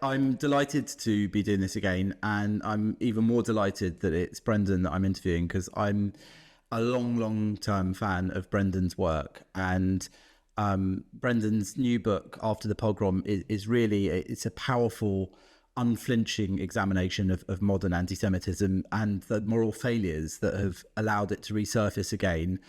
I'm delighted to be doing this again, and I'm even more delighted that it's Brendan that I'm interviewing because I'm a long term fan of Brendan's work. And Brendan's new book, After the Pogrom, is really it's a powerful, unflinching examination of modern anti-Semitism and the moral failures that have allowed it to resurface again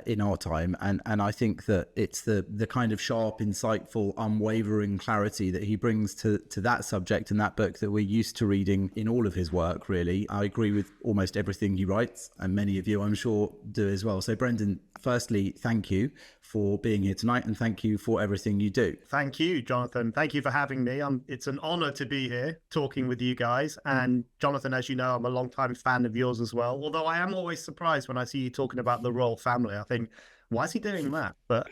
in our time. And I think that it's the kind of sharp, insightful, unwavering clarity that he brings to that subject in that book that we're used to reading in all of his work, really. I agree with almost everything he writes, and many of you, I'm sure, do as well. So, Brendan, firstly, thank you for being here tonight, and thank you for everything you do. Thank you, Jonathan. Thank you for having me. It's an honor to be here talking with you guys. And Jonathan, as you know, I'm a longtime fan of yours as well. Although I am always surprised when I see you talking about the royal family. I think, why is he doing that? But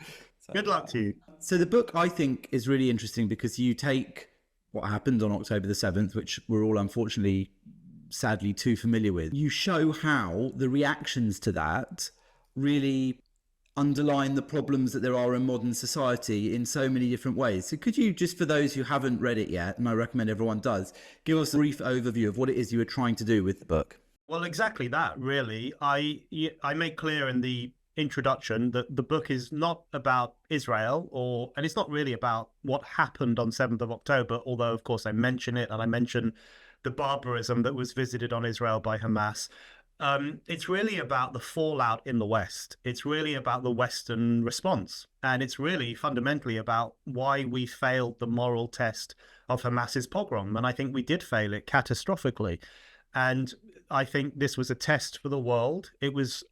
good luck to you. So the book, I think, is really interesting because you take what happened on October the 7th, which we're all unfortunately, sadly, too familiar with. You show how the reactions to that really underline the problems that there are in modern society in so many different ways. So could you, just for those who haven't read it yet, and I recommend everyone does, give us a brief overview of what it is you were trying to do with the book? Well, exactly that, really. I make clear in the introduction that the book is not about Israel, and it's not really about what happened on 7th of October, although, of course, I mention it, and I mention the barbarism that was visited on Israel by Hamas. It's really about the fallout in the West. It's really about the Western response. And it's really fundamentally about why we failed the moral test of Hamas's pogrom. And I think we did fail it catastrophically. And I think this was a test for the world. It was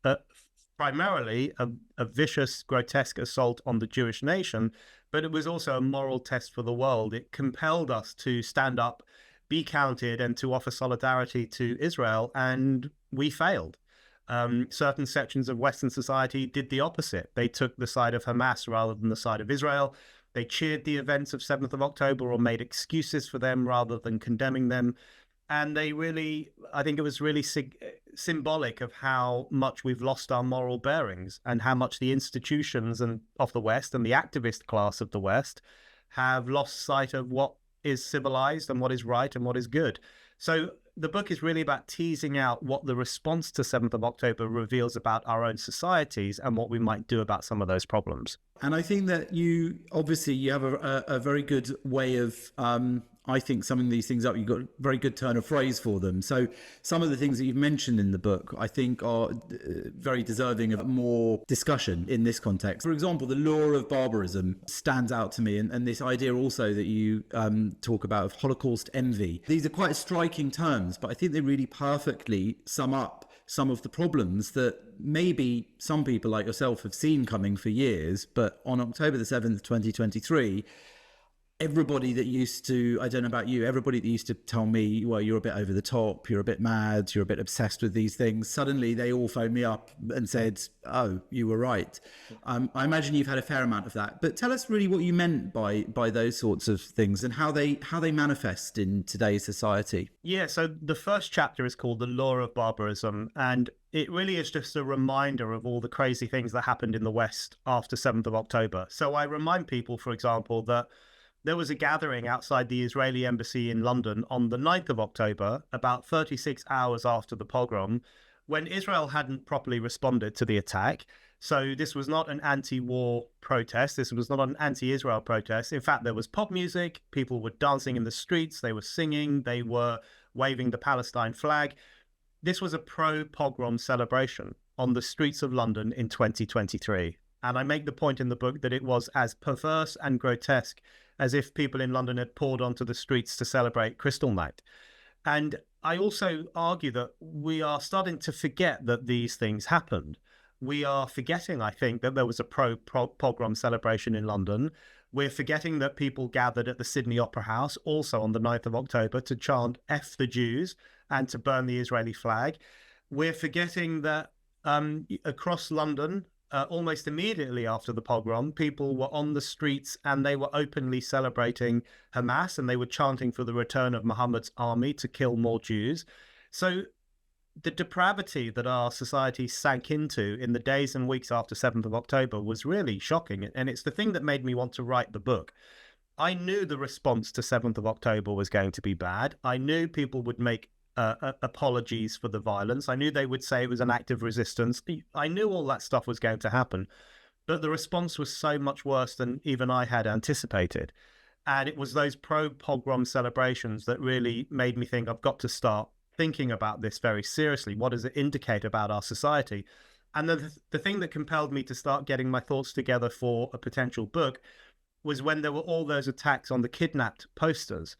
primarily a vicious, grotesque assault on the Jewish nation, but it was also a moral test for the world. It compelled us to stand up, be counted, and to offer solidarity to Israel, and we failed. Certain sections of Western society did the opposite. They took the side of Hamas rather than the side of Israel. They cheered the events of 7th of October or made excuses for them rather than condemning them. And they really, I think it was really symbolic of how much we've lost our moral bearings and how much the institutions of the West and the activist class of the West have lost sight of what is civilized and what is right and what is good. So the book is really about teasing out what the response to 7th of October reveals about our own societies and what we might do about some of those problems. And I think that you have a very good way of, I think, summing these things up. You've got a very good turn of phrase for them. So some of the things that you've mentioned in the book, I think, are very deserving of more discussion in this context. For example, the law of barbarism stands out to me, and this idea also that you talk about of Holocaust envy. These are quite striking terms, but I think they really perfectly sum up some of the problems that maybe some people like yourself have seen coming for years, but on October the 7th, 2023, everybody that used to, I don't know about you, everybody that used to tell me, well, you're a bit over the top, you're a bit mad, you're a bit obsessed with these things, suddenly they all phoned me up and said, oh, you were right. I imagine you've had a fair amount of that, but tell us really what you meant by those sorts of things and how they manifest in today's society. Yeah, so the first chapter is called The Law of Barbarism, and it really is just a reminder of all the crazy things that happened in the West after 7th of October. So I remind people, for example, that there was a gathering outside the Israeli embassy in London on the 9th of October, about 36 hours after the pogrom, when Israel hadn't properly responded to the attack. So this was not an anti-war protest. This was not an anti-Israel protest. In fact, there was pop music. People were dancing in the streets. They were singing. They were waving the Palestine flag. This was a pro-pogrom celebration on the streets of London in 2023. And I make the point in the book that it was as perverse and grotesque as if people in London had poured onto the streets to celebrate Crystal Night. And I also argue that we are starting to forget that these things happened. We are forgetting, I think, that there was a pro-pogrom celebration in London. We're forgetting that people gathered at the Sydney Opera House, also on the 9th of October, to chant F the Jews and to burn the Israeli flag. We're forgetting that across London, almost immediately after the pogrom, people were on the streets and they were openly celebrating Hamas and they were chanting for the return of Muhammad's army to kill more Jews. So the depravity that our society sank into in the days and weeks after 7th of October was really shocking. And it's the thing that made me want to write the book. I knew the response to 7th of October was going to be bad. I knew people would make apologies for the violence. I knew they would say it was an act of resistance. I knew all that stuff was going to happen. But the response was so much worse than even I had anticipated. And it was those pro-pogrom celebrations that really made me think I've got to start thinking about this very seriously. What does it indicate about our society? And the thing that compelled me to start getting my thoughts together for a potential book was when there were all those attacks on the kidnapped posters.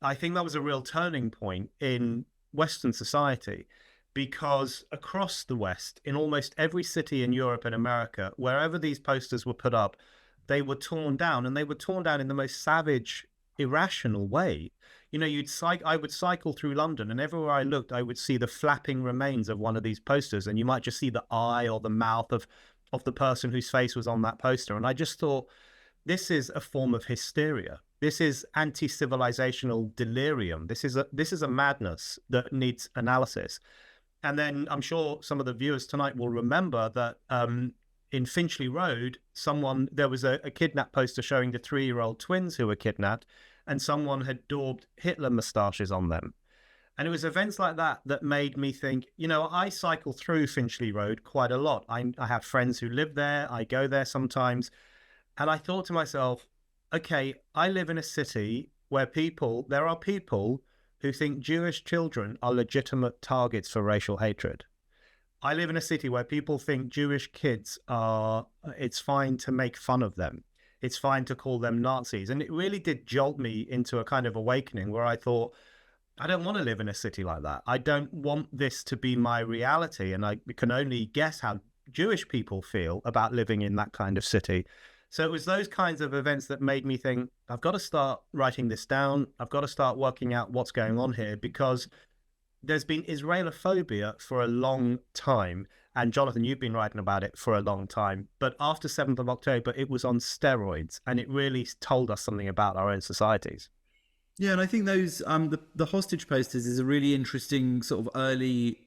I think that was a real turning point in Western society, because across the West, in almost every city in Europe and America, wherever these posters were put up, they were torn down, and they were torn down in the most savage, irrational way. You know, I would cycle through London, and everywhere I looked, I would see the flapping remains of one of these posters, and you might just see the eye or the mouth of the person whose face was on that poster. And I just thought, this is a form of hysteria. This is anti-civilizational delirium. This is a madness that needs analysis. And then I'm sure some of the viewers tonight will remember that in Finchley Road, there was a kidnap poster showing the 3-year-old twins who were kidnapped, and someone had daubed Hitler moustaches on them. And it was events like that that made me think, you know, I cycle through Finchley Road quite a lot. I have friends who live there. I go there sometimes. And I thought to myself, okay, I live in a city where there are people who think Jewish children are legitimate targets for racial hatred. I live in a city where people think Jewish kids it's fine to make fun of them. It's fine to call them Nazis. And it really did jolt me into a kind of awakening where I thought, I don't want to live in a city like that. I don't want this to be my reality. And I can only guess how Jewish people feel about living in that kind of city. So it was those kinds of events that made me think, I've got to start writing this down. I've got to start working out what's going on here, because there's been Israelophobia for a long time. And Jonathan, you've been writing about it for a long time. But after 7th of October, it was on steroids, and it really told us something about our own societies. Yeah, and I think those the hostage posters is a really interesting sort of early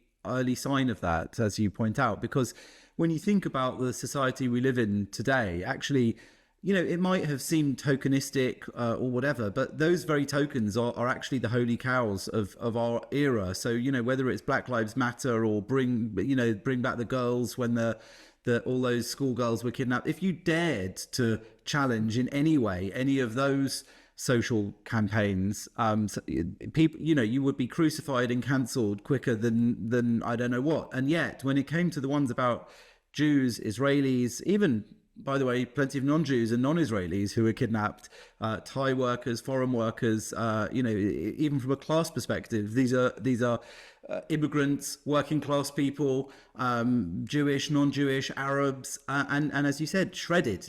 sign of that, as you point out, because when you think about the society we live in today, actually, you know, it might have seemed tokenistic or whatever, but those very tokens are actually the holy cows of our era. So, you know, whether it's Black Lives Matter or bring back the girls when all those schoolgirls were kidnapped, if you dared to challenge in any way any of those social campaigns, people, you know, you would be crucified and cancelled quicker than I don't know what. And yet, when it came to the ones about Jews, Israelis, even, by the way, plenty of non-Jews and non-Israelis who were kidnapped, Thai workers, foreign workers, you know, even from a class perspective, these are immigrants, working class people, Jewish, non-Jewish, Arabs, and as you said,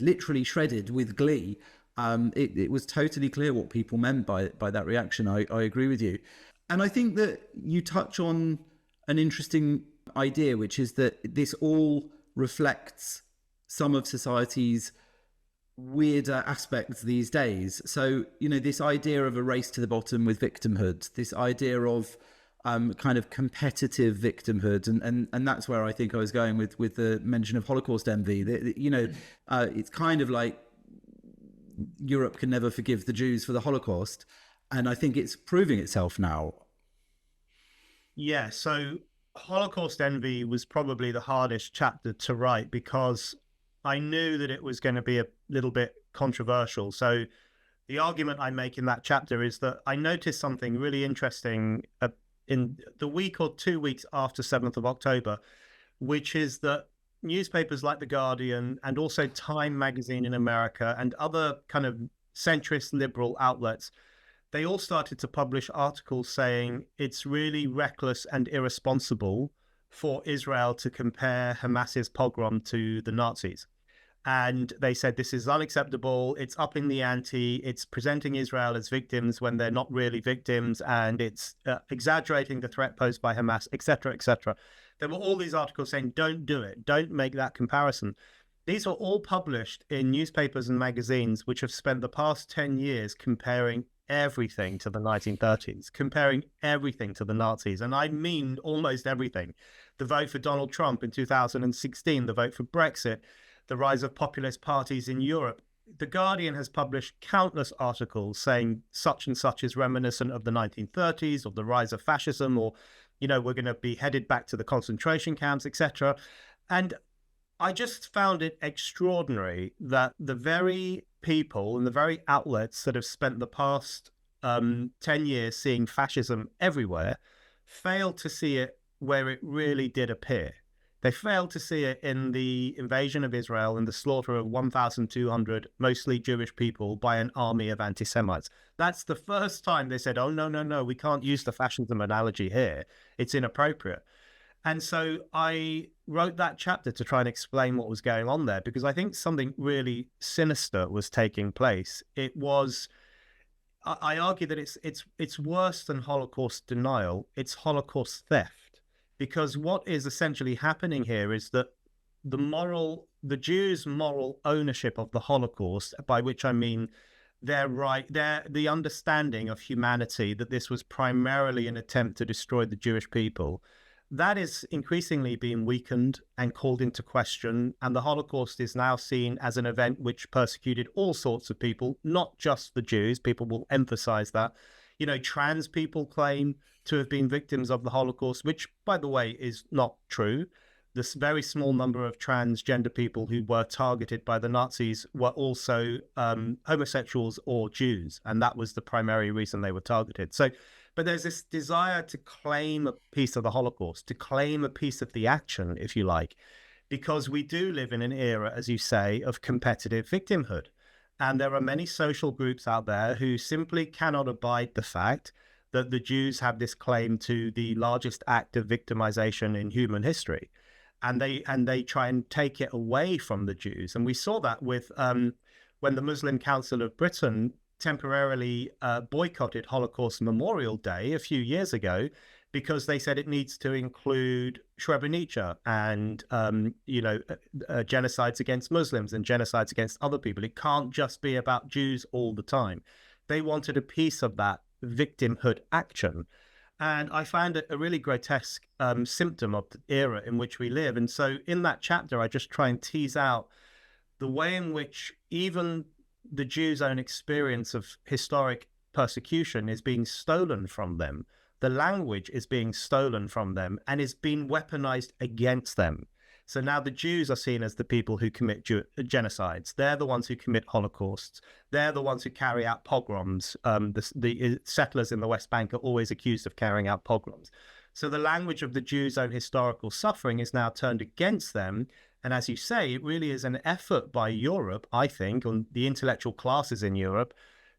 literally shredded with glee. It was totally clear what people meant by that reaction. I agree with you. And I think that you touch on an interesting idea, which is that this all reflects some of society's weirder aspects these days. So, you know, this idea of a race to the bottom with victimhood, this idea of kind of competitive victimhood, and that's where I think I was going with the mention of Holocaust envy. You know, it's kind of like Europe can never forgive the Jews for the Holocaust, and I think it's proving itself now. Yeah, so Holocaust envy was probably the hardest chapter to write, because I knew that it was going to be a little bit controversial. So the argument I make in that chapter is that I noticed something really interesting in the week or 2 weeks after 7th of October, which is that newspapers like The Guardian and also Time magazine in America and other kind of centrist liberal outlets, they all started to publish articles saying it's really reckless and irresponsible for Israel to compare Hamas's pogrom to the Nazis. And they said this is unacceptable, it's upping the ante, it's presenting Israel as victims when they're not really victims, and it's exaggerating the threat posed by Hamas, etc., etc. There were all these articles saying, don't do it, don't make that comparison. These were all published in newspapers and magazines which have spent the past 10 years comparing everything to the 1930s, comparing everything to the Nazis. And I mean almost everything. The vote for Donald Trump in 2016, the vote for Brexit, the rise of populist parties in Europe. The Guardian has published countless articles saying such and such is reminiscent of the 1930s, of the rise of fascism, or, we're going to be headed back to the concentration camps, etc. And I just found it extraordinary that the very people and the very outlets that have spent the past 10 years seeing fascism everywhere failed to see it where it really did appear. They failed to see it in the invasion of Israel and the slaughter of 1,200 mostly Jewish people by an army of anti-Semites. That's the first time they said, oh, no, we can't use the fascism analogy here. It's inappropriate. And so I wrote that chapter to try and explain what was going on there, because I think something really sinister was taking place. It was, I argue that it's worse than Holocaust denial. It's Holocaust theft. Because what is essentially happening here is that the Jews' moral ownership of the Holocaust, by which I mean the understanding of humanity, that this was primarily an attempt to destroy the Jewish people, that is increasingly being weakened and called into question. And the Holocaust is now seen as an event which persecuted all sorts of people, not just the Jews. People will emphasize that. Trans people claim to have been victims of the Holocaust, which, by the way, is not true. This very small number of transgender people who were targeted by the Nazis were also homosexuals or Jews, and that was the primary reason they were targeted. But there's this desire to claim a piece of the Holocaust, to claim a piece of the action, if you like, because we do live in an era, as you say, of competitive victimhood. And there are many social groups out there who simply cannot abide the fact that the Jews have this claim to the largest act of victimization in human history. And they try and take it away from the Jews. And we saw that with when the Muslim Council of Britain temporarily boycotted Holocaust Memorial Day a few years ago, because they said it needs to include Srebrenica and, genocides against Muslims and genocides against other people. It can't just be about Jews all the time. They wanted a piece of that victimhood action. And I found it a really grotesque symptom of the era in which we live. And so in that chapter, I just try and tease out the way in which even the Jews' own experience of historic persecution is being stolen from them. The language is being stolen from them and is being weaponized against them. So now the Jews are seen as the people who commit genocides. They're the ones who commit holocausts. They're the ones who carry out pogroms. The settlers in the West Bank are always accused of carrying out pogroms. So the language of the Jews' own historical suffering is now turned against them. And as you say, it really is an effort by Europe, I think, on the intellectual classes in Europe,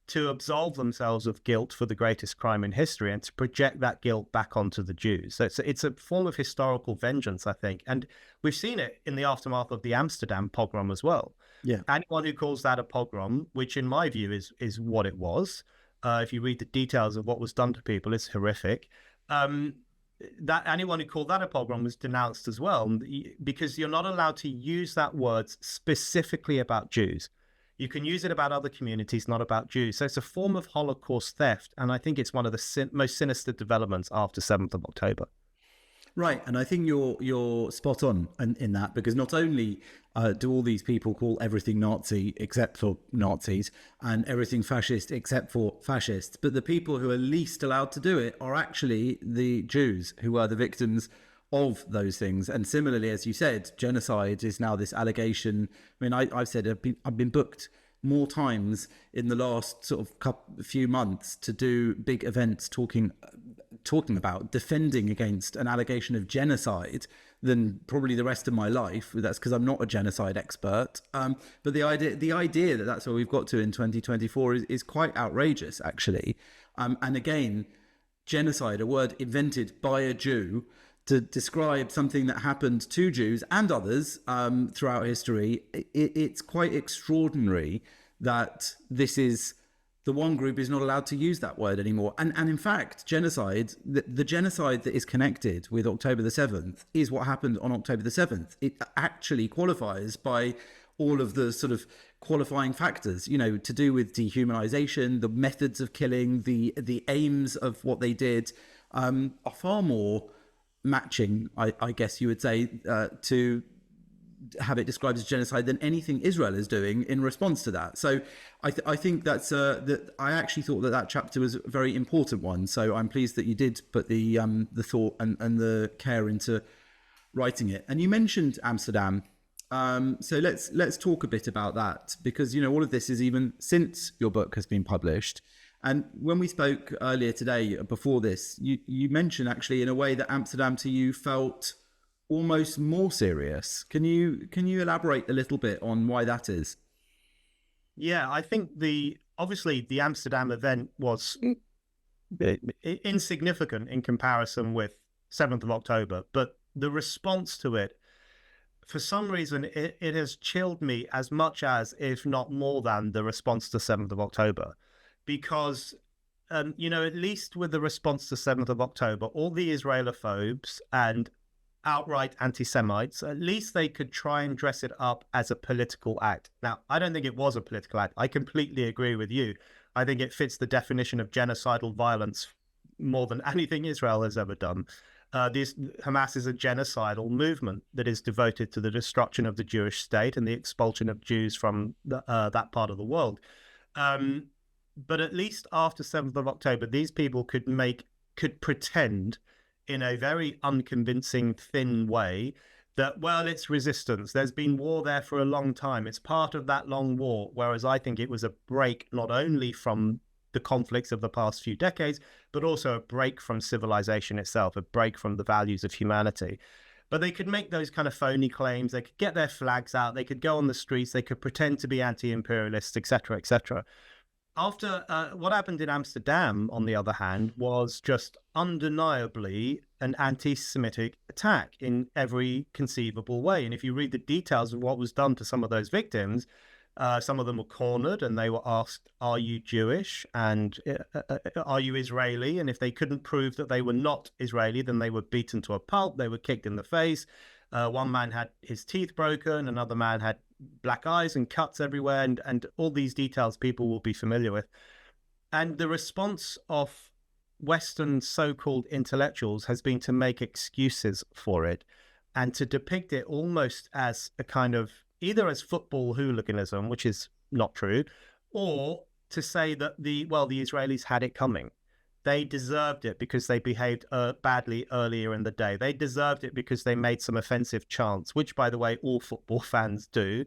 to absolve themselves of guilt for the greatest crime in history and to project that guilt back onto the Jews. So it's a form of historical vengeance, I think. And we've seen it in the aftermath of the Amsterdam pogrom as well. Yeah. Anyone who calls that a pogrom, which in my view is what it was, if you read the details of what was done to people, it's horrific. That anyone who called that a pogrom was denounced as well, because you're not allowed to use that word specifically about Jews. You can use it about other communities, not about Jews. So it's a form of Holocaust theft. And I think it's one of the most sinister developments after 7th of October. Right. And I think you're spot on in that, because not only do all these people call everything Nazi except for Nazis and everything fascist except for fascists, but the people who are least allowed to do it are actually the Jews, who are the victims of those things. And similarly, as you said, genocide is now this allegation. I mean, I've said I've been booked more times in the last sort of few months to do big events talking about defending against an allegation of genocide than probably the rest of my life. That's because I'm not a genocide expert. But the idea that that's where we've got to in 2024 is quite outrageous, actually. And again, genocide, a word invented by a Jew to describe something that happened to Jews and others throughout history. It's quite extraordinary that this is the one group is not allowed to use that word anymore. And in fact, genocide, the genocide that is connected with October the 7th is what happened on October the 7th. It actually qualifies by all of the sort of qualifying factors, to do with dehumanization, the methods of killing, the aims of what they did are far more matching, I guess you would say, to have it described as genocide than anything Israel is doing in response to that. So I think that's that I actually thought that chapter was a very important one. So I'm pleased that you did put the thought and the care into writing it. And you mentioned Amsterdam. So let's talk a bit about that, because all of this is even since your book has been published. And when we spoke earlier today, before this, you mentioned actually in a way that Amsterdam to you felt almost more serious. Can you elaborate a little bit on why that is? Yeah, I think obviously the Amsterdam event was insignificant in comparison with 7th of October, but the response to it, for some reason, it has chilled me as much as, if not more than, the response to 7th of October. Because, at least with the response to 7th of October, all the Israelophobes and outright anti-Semites, at least they could try and dress it up as a political act. Now, I don't think it was a political act. I completely agree with you. I think it fits the definition of genocidal violence more than anything Israel has ever done. Hamas is a genocidal movement that is devoted to the destruction of the Jewish state and the expulsion of Jews from that part of the world. But at least after 7th of October, these people could pretend in a very unconvincing, thin way that, well, it's resistance. There's been war there for a long time. It's part of that long war. Whereas I think it was a break not only from the conflicts of the past few decades, but also a break from civilization itself, a break from the values of humanity. But they could make those kind of phony claims. They could get their flags out. They could go on the streets. They could pretend to be anti-imperialists, etc., etc. After what happened in Amsterdam, on the other hand, was just undeniably an anti-Semitic attack in every conceivable way. And if you read the details of what was done to some of those victims, some of them were cornered and they were asked, are you Jewish and are you Israeli? And if they couldn't prove that they were not Israeli, then they were beaten to a pulp. They were kicked in the face. One man had his teeth broken. Another man had black eyes and cuts everywhere. And all these details people will be familiar with. And the response of Western so-called intellectuals has been to make excuses for it and to depict it almost as a kind of either as football hooliganism, which is not true, or to say that the Israelis had it coming. They deserved it because they behaved badly earlier in the day. They deserved it because they made some offensive chants, which, by the way, all football fans do.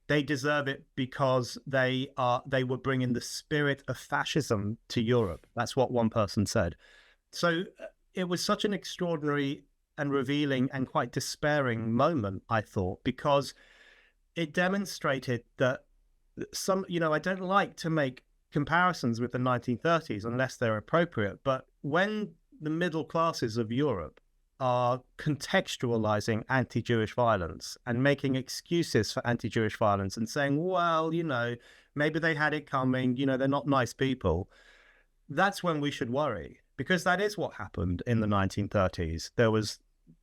They deserve it because they were bringing the spirit of fascism to Europe. That's what one person said. So it was such an extraordinary and revealing and quite despairing moment, I thought, because it demonstrated that I don't like to make comparisons with the 1930s unless they're appropriate, but when the middle classes of Europe are contextualizing anti-Jewish violence and making excuses for anti-Jewish violence and saying, well, maybe they had it coming, they're not nice people, that's when we should worry, because that is what happened in the 1930s. There was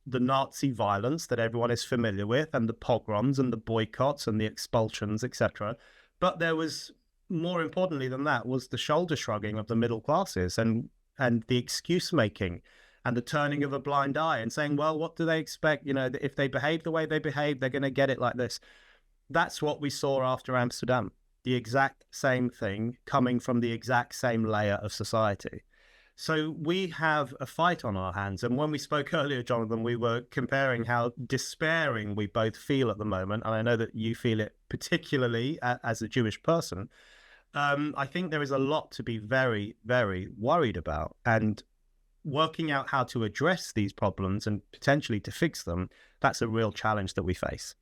the Nazi violence that everyone is familiar with, and the pogroms and the boycotts and the expulsions, etc. But there was, more importantly than that, was the shoulder shrugging of the middle classes and the excuse making and the turning of a blind eye and saying, well, what do they expect? If they behave the way they behave, they're going to get it like this. That's what we saw after Amsterdam. The exact same thing coming from the exact same layer of society. So we have a fight on our hands. And when we spoke earlier, Jonathan, we were comparing how despairing we both feel at the moment. And I know that you feel it particularly as a Jewish person. I think there is a lot to be very, very worried about. And working out how to address these problems and potentially to fix them, that's a real challenge that we face.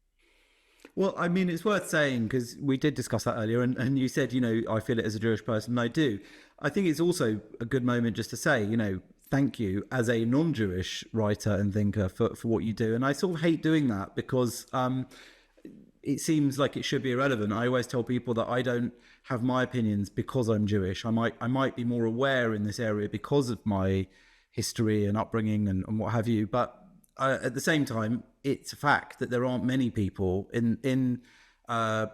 Well, I mean, it's worth saying, because we did discuss that earlier, and you said, I feel it as a Jewish person, and I do. I think it's also a good moment just to say, thank you as a non-Jewish writer and thinker for what you do. And I sort of hate doing that because it seems like it should be irrelevant. I always tell people that I don't have my opinions because I'm Jewish. I might be more aware in this area because of my history and upbringing and what have you. But at the same time, it's a fact that there aren't many people in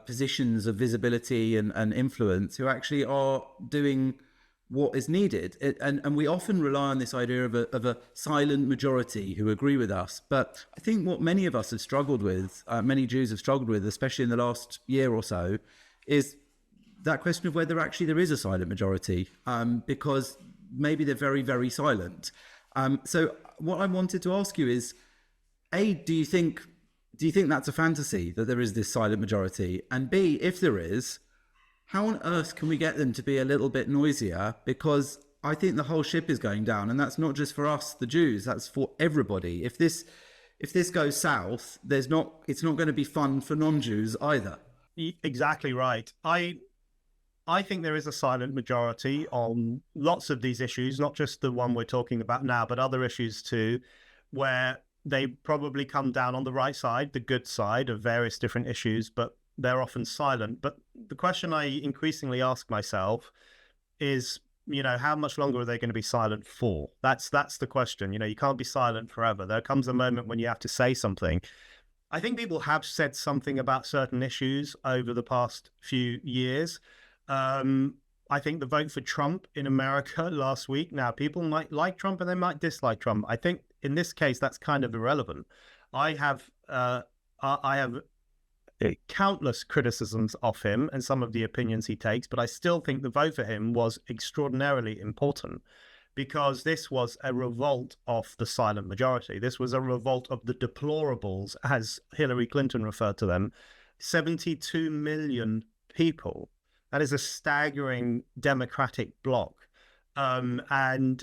positions of visibility and influence who actually are doing what is needed. And we often rely on this idea of a silent majority who agree with us. But I think what many of us have struggled with, many Jews have struggled with, especially in the last year or so, is that question of whether actually there is a silent majority, because maybe they're very, very silent. So what I wanted to ask you is, A, do you think that's a fantasy, that there is this silent majority? And B, if there is, how on earth can we get them to be a little bit noisier? Because I think the whole ship is going down, and that's not just for us, the Jews, that's for everybody. If this goes south, it's not going to be fun for non-Jews either. Exactly right. I think there is a silent majority on lots of these issues, not just the one we're talking about now, but other issues too, where they probably come down on the right side, the good side of various different issues, but they're often silent. But the question I increasingly ask myself is, how much longer are they going to be silent for? That's the question. You can't be silent forever. There comes a moment when you have to say something. I think people have said something about certain issues over the past few years. I think the vote for Trump in America last week, now people might like Trump and they might dislike Trump. I think in this case, that's kind of irrelevant. I have countless criticisms of him and some of the opinions he takes, but I still think the vote for him was extraordinarily important, because this was a revolt of the silent majority. This was a revolt of the deplorables, as Hillary Clinton referred to them. 72 million people. That is a staggering democratic bloc. And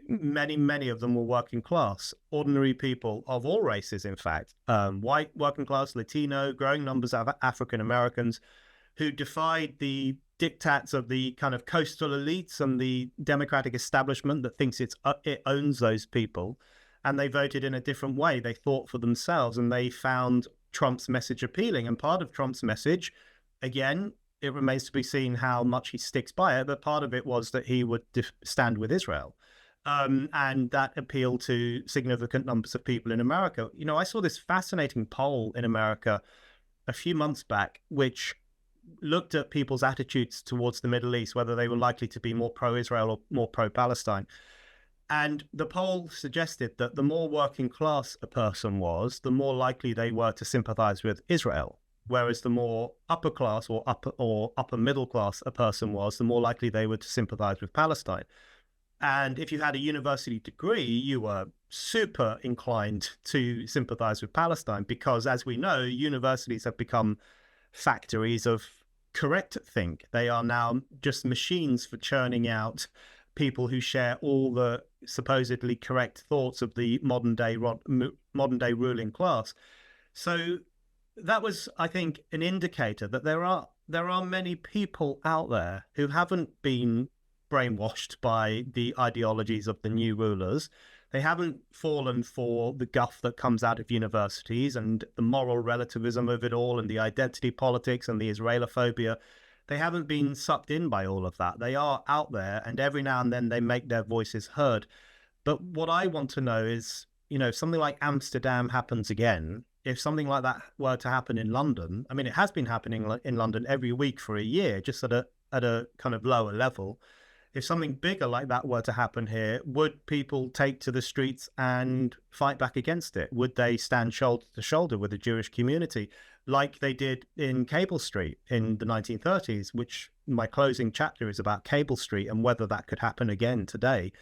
many of them were working class, ordinary people of all races, in fact, white, working class, Latino, growing numbers of African Americans, who defied the diktats of the kind of coastal elites and the democratic establishment that thinks it owns those people. And they voted in a different way. They thought for themselves, and they found Trump's message appealing. And part of Trump's message, again, it remains to be seen how much he sticks by it, but part of it was that he would stand with Israel. And that appealed to significant numbers of people in America. I saw this fascinating poll in America a few months back, which looked at people's attitudes towards the Middle East, whether they were likely to be more pro-Israel or more pro-Palestine. And the poll suggested that the more working class a person was, the more likely they were to sympathize with Israel. Whereas the more upper class or upper middle class a person was, the more likely they were to sympathize with Palestine. And if you had a university degree, you were super inclined to sympathize with Palestine, because, as we know, universities have become factories of correct think. They are now just machines for churning out people who share all the supposedly correct thoughts of the modern day ruling class. So that was, I think, an indicator that there are many people out there who haven't been brainwashed by the ideologies of the new rulers. They haven't fallen for the guff that comes out of universities and the moral relativism of it all and the identity politics and the Israelophobia. They haven't been sucked in by all of that. They are out there, and every now and then they make their voices heard. But what I want to know is, if something like Amsterdam happens again, if something like that were to happen in London, I mean, it has been happening in London every week for a year, just at a kind of lower level. If something bigger like that were to happen here, would people take to the streets and fight back against it? Would they stand shoulder to shoulder with the Jewish community like they did in Cable Street in the 1930s, which my closing chapter is about Cable Street and whether that could happen again today?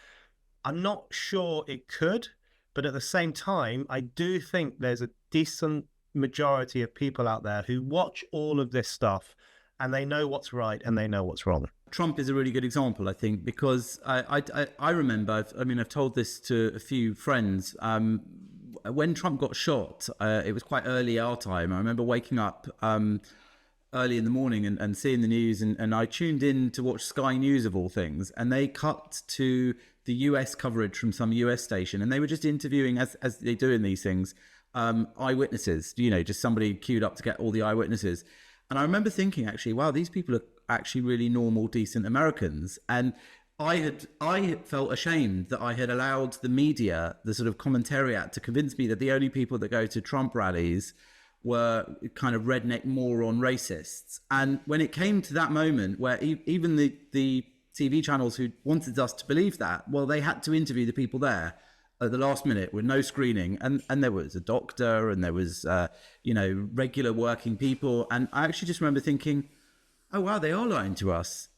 I'm not sure it could, but at the same time, I do think there's a decent majority of people out there who watch all of this stuff and they know what's right and they know what's wrong. Trump is a really good example, I think, because I remember, I've told this to a few friends, when Trump got shot, it was quite early our time. I remember waking up early in the morning and seeing the news, and I tuned in to watch Sky News of all things, and they cut to the US coverage from some US station, and they were just interviewing, as they do in these things, eyewitnesses, just somebody queued up to get all the eyewitnesses. And I remember thinking, actually, wow, these people are actually really normal, decent Americans. And I had felt ashamed that I had allowed the media, the sort of commentariat, to convince me that the only people that go to Trump rallies were kind of redneck moron racists. And when it came to that moment where even the TV channels who wanted us to believe that, well, they had to interview the people there at the last minute with no screening, and there was a doctor, and there was regular working people, and I actually just remember thinking, oh wow, they are lying to us.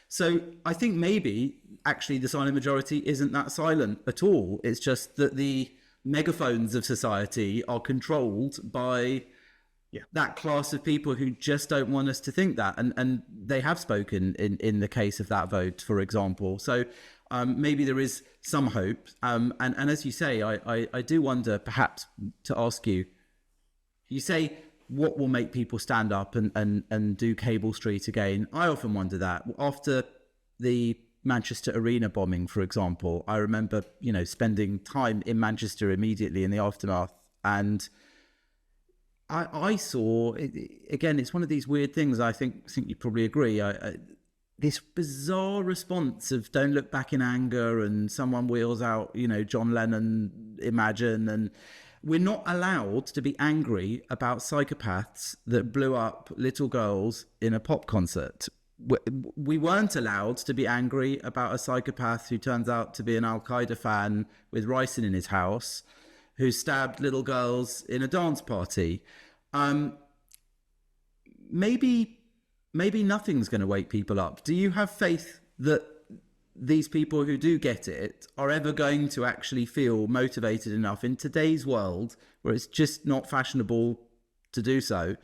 So I think maybe actually the silent majority isn't that silent at all. It's just that the megaphones of society are controlled by that class of people who just don't want us to think that, and they have spoken in the case of that vote, for example. So maybe there is some hope, and as you say, I do wonder, perhaps to ask you, you say what will make people stand up and do Cable Street again. I often wonder that. After the Manchester Arena bombing, for example, I remember spending time in Manchester immediately in the aftermath, and I saw, again, it's one of these weird things, I think you probably agree, this bizarre response of don't look back in anger, and someone wheels out, John Lennon, Imagine, and we're not allowed to be angry about psychopaths that blew up little girls in a pop concert. We weren't allowed to be angry about a psychopath who turns out to be an Al-Qaeda fan with ricin in his house, who stabbed little girls in a dance party. Maybe nothing's going to wake people up. Do you have faith that these people who do get it are ever going to actually feel motivated enough in today's world where it's just not fashionable to do so?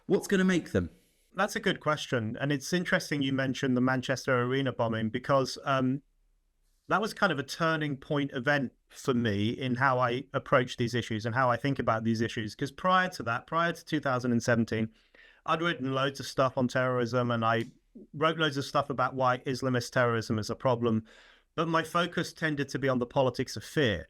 What's going to make them? That's a good question. And it's interesting you mentioned the Manchester Arena bombing, because that was kind of a turning point event for me in how I approach these issues and how I think about these issues. Because prior to 2017, I'd written loads of stuff on terrorism, and I wrote loads of stuff about why Islamist terrorism is a problem. But my focus tended to be on the politics of fear.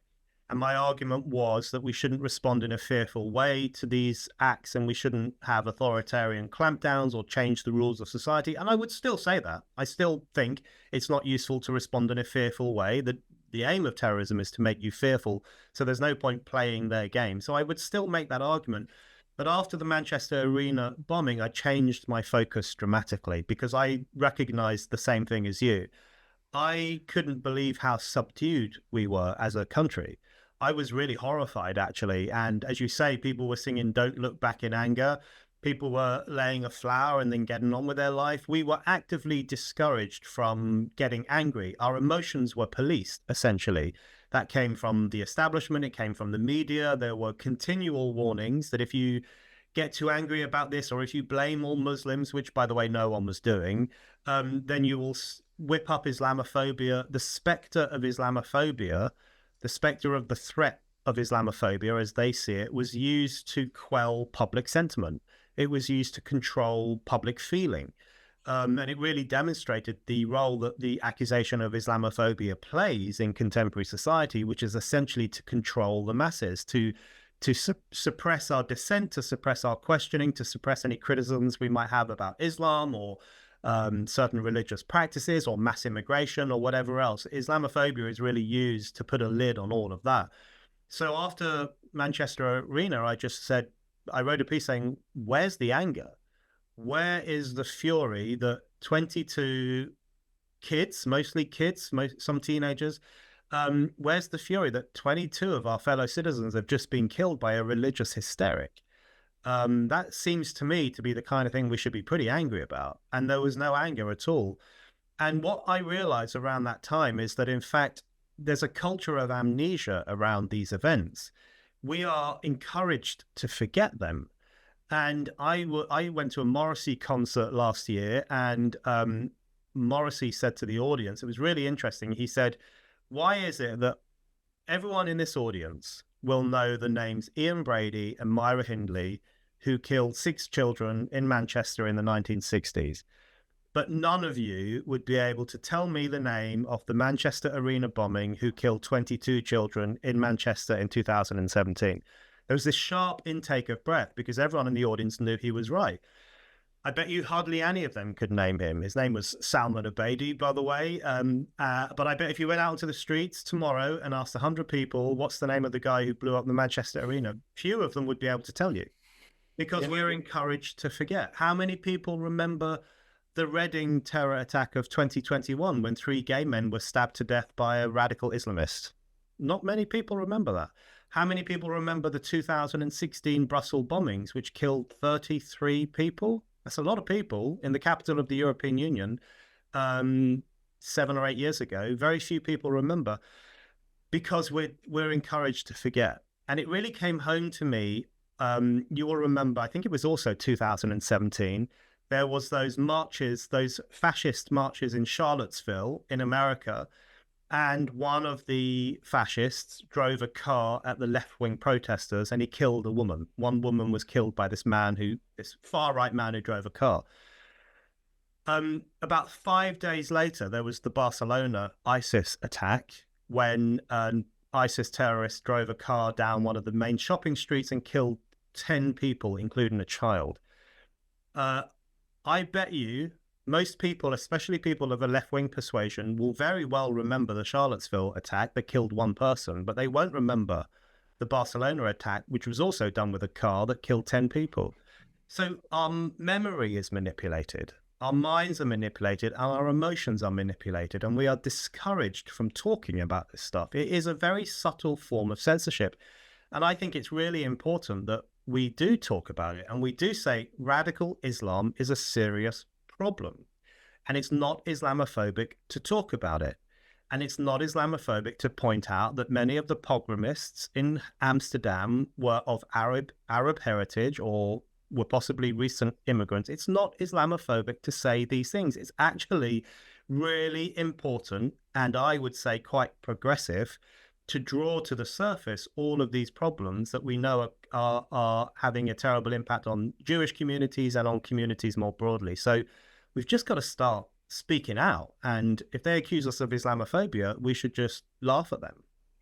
And my argument was that we shouldn't respond in a fearful way to these acts, and we shouldn't have authoritarian clampdowns or change the rules of society. And I would still say that. I still think it's not useful to respond in a fearful way. That the aim of terrorism is to make you fearful. So there's no point playing their game. So I would still make that argument. But after the Manchester Arena bombing, I changed my focus dramatically, because I recognized the same thing as you. I couldn't believe how subdued we were as a country. I was really horrified, actually. And as you say, people were singing "Don't Look Back in Anger." People were laying a flower and then getting on with their life. We were actively discouraged from getting angry. Our emotions were policed, essentially. That came from the establishment. It came from the media. There were continual warnings that if you get too angry about this, or if you blame all Muslims, which, by the way, no one was doing, then you will whip up Islamophobia. The spectre of Islamophobia, the spectre of the threat of Islamophobia, as they see it, was used to quell public sentiment. It was used to control public feeling. And it really demonstrated the role that the accusation of Islamophobia plays in contemporary society, which is essentially to control the masses, to suppress our dissent, to suppress our questioning, to suppress any criticisms we might have about Islam or certain religious practices or mass immigration or whatever else. Islamophobia is really used to put a lid on all of that. So after Manchester Arena, I wrote a piece saying, where's the anger? Where is the fury that 22 kids, mostly kids, some teenagers, where's the fury that 22 of our fellow citizens have just been killed by a religious hysteric? That seems to me to be the kind of thing we should be pretty angry about. And there was no anger at all. And what I realized around that time is that, in fact, there's a culture of amnesia around these events. We are encouraged to forget them. And I went to a Morrissey concert last year, and Morrissey said to the audience, it was really interesting. He said, why is it that everyone in this audience will know the names Ian Brady and Myra Hindley, who killed 6 children in Manchester in the 1960s? But none of you would be able to tell me the name of the Manchester Arena bombing who killed 22 children in Manchester in 2017. There was this sharp intake of breath because everyone in the audience knew he was right. I bet you hardly any of them could name him. His name was Salman Abedi, by the way. But I bet if you went out into the streets tomorrow and asked 100 people, what's the name of the guy who blew up the Manchester Arena? Few of them would be able to tell you, because we're encouraged to forget. How many people remember the Reading terror attack of 2021 when 3 gay men were stabbed to death by a radical Islamist? Not many people remember that. How many people remember the 2016 Brussels bombings, which killed 33 people? That's a lot of people in the capital of the European Union 7 or 8 years ago. Very few people remember because we're encouraged to forget. And it really came home to me. You will remember, I think it was also 2017, there was those marches, those fascist marches in Charlottesville in America. And one of the fascists drove a car at the left-wing protesters and he killed a woman. One woman was killed by this far-right man who drove a car. About 5 days later, there was the Barcelona ISIS attack when an ISIS terrorist drove a car down one of the main shopping streets and killed 10 people, including a child. I bet you most people, especially people of a left-wing persuasion, will very well remember the Charlottesville attack that killed one person, but they won't remember the Barcelona attack, which was also done with a car that killed 10 people. So our memory is manipulated, our minds are manipulated, and our emotions are manipulated, and we are discouraged from talking about this stuff. It is a very subtle form of censorship, and I think it's really important that we do talk about it, and we do say radical Islam is a serious problem, and it's not Islamophobic to talk about it, and it's not Islamophobic to point out that many of the pogromists in Amsterdam were of Arab heritage or were possibly recent immigrants. It's not Islamophobic to say these things. It's actually really important, and I would say quite progressive, to draw to the surface all of these problems that we know are having a terrible impact on Jewish communities and on communities more broadly. So we've just got to start speaking out. And if they accuse us of Islamophobia, we should just laugh at them.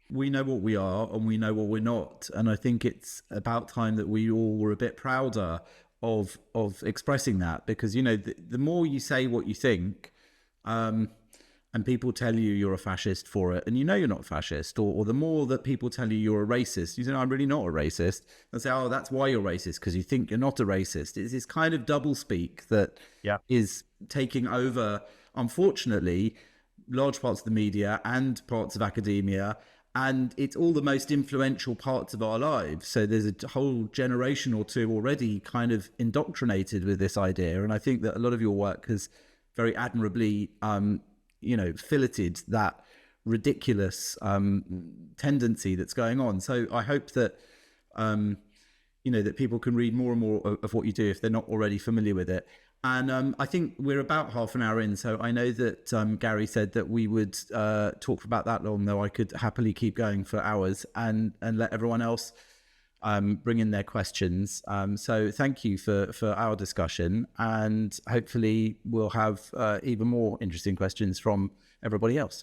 We know what we are and we know what we're not. And I think it's about time that we all were a bit prouder of expressing that, because, you know, the more you say what you think, and people tell you you're a fascist for it, and you know you're not a fascist, or the more that people tell you you're a racist, you say, no, I'm really not a racist. They'll say, oh, that's why you're racist, because you think you're not a racist. It's this kind of doublespeak that is taking over, unfortunately, large parts of the media and parts of academia, and it's all the most influential parts of our lives. So there's a whole generation or two already kind of indoctrinated with this idea, and I think that a lot of your work has very admirably filleted that ridiculous tendency that's going on. So I hope that that people can read more and more of what you do if they're not already familiar with it. And I think we're about half an hour in, so I know that Gary said that we would talk for about that long, though I could happily keep going for hours and let everyone else bring in their questions. So thank you for our discussion, and hopefully we'll have even more interesting questions from everybody else.